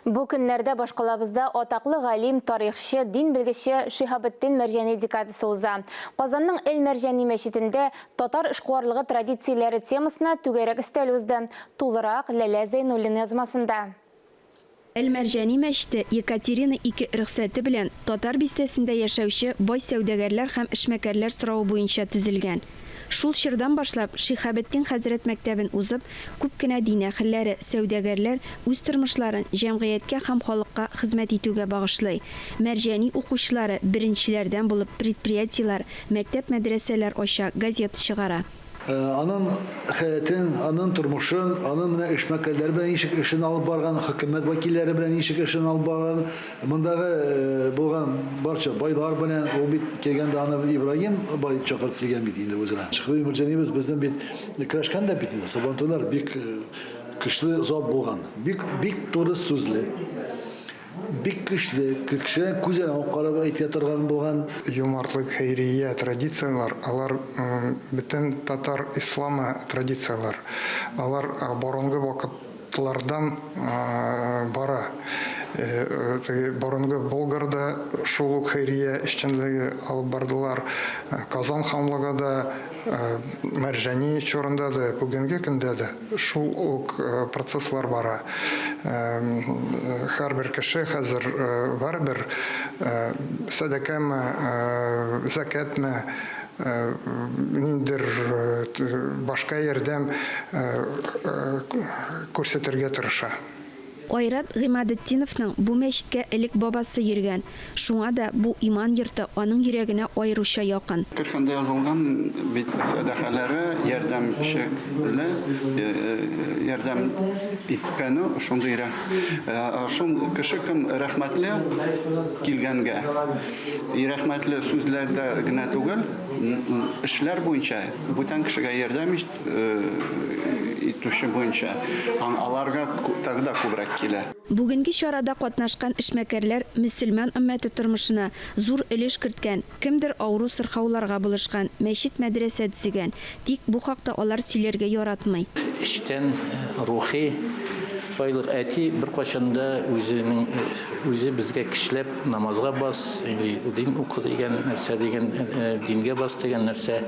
Бу көннәрдә башкалабызда атаклы галим, тарихчы, дин белгече Шиһабетдин Мәрҗани декадасы уза. Казанның Әл-Мәрҗани мәчетендә татар эшкуарлыгы традицияләре темасына түгәрәк өстәл узды. Тулырак Ләлә Зәйнуллин язмасында. Әл-Мәрҗани мәчете Екатерина II рөхсәте белән татар бистәсендә яшәүче бай сәүдәгәрләр һәм эшмәкәрләр сорауы буенча төзелгән. Шул чордан башлап Шиһабетдин хәзрәт мәктәбен узып, күп кенә дин әһелләре, сәүдәгәрләр үз тормышларын җәмгыятькә һәм халыкка хезмәт итүгә багышлый. Мәрҗани укучылары беренчеләрдән булып предприятиелар, мәктәп-мәдрәсәләр ача, газета чыгара. Аның хәятын, аның тормышын, аның эшмәкәрләре белән ничек эшен алып барган, хөкүмәт вәкилләре белән ничек эшен алып барган, мондагы булган барча байлар белән ул бит килгәндә аны Ибраһим бай чакырып килгән бит инде үзенә. Шиһабетдин Мәрҗанибез безнең бит көрәшкән дә бит инде. Сабантуйлар бик көчле зат булган, бик туры сүзле. Бик көчле, кеше күзенә карап әйтә торган булган. Юмартлык, хәйрия традициялар, алар бөтен татар исламы традициялар. Алар борынгы вакытлардан бара. Борынгы Болгарда шул ук хәйрия эшчәнлеге алып бардылар. Казан ханлыгында Мәрҗани чорында да, бүгенге көндә дә шул ук процесслар бара. Һәрбер кеше хәзер барыбер сәдакәме, закәтме, ниндер башка ярдәм күрсәтергә тырыша. Айрат Гыймадетдиновның бу мәчеткә элек бабасы йөргән. Шуңа да бу иман йорты аның йөрәгенә аеруча якын. Кыркында язылган бит сәдакалары ярдәмчеле ярдәм иткәне шундый шун кеше кем рәхмәтле килгәнгә. Рәхмәтле сүзләрдә генә түгел, эшләр буенча бүтән кешегә ярдәм итүче буенча аларга тагда күбрәк килә. Бүгенге чарада катнашкан эшмәкәрләр мөселман өммәте тормышына зур өлеш керткән, кемдер авыру сырхауларга булышкан, мәчет-мәдрәсә төзегән. Тик бу хакта алар сөйләргә яратмый. Эштән рухи байлык әти бер качанда үзе безгә кишләп намазга бас, дин укы дигән нәрсә дигән дингә бас дигән нәрсә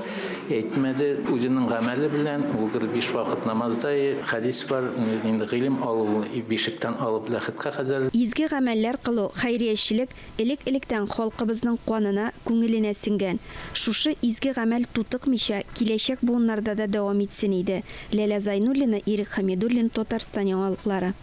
әйтмәде. Үзенең гамәле белән ул 5 вакыт намазда хадис бар, инде гыйлем алу бишектән алып ләхеткә кадәр. Изге гамәлләр кылу, хәйриячелек элек-электән халкыбызның канына, күңеленә сиңгән. Шушы изге гамәл тутыкмыйча киләчәк буыннарда да дәвам итсен иде. Ләлә Зәйнуллина, Ирек Хәмидуллин, Татарстан яңалыклары.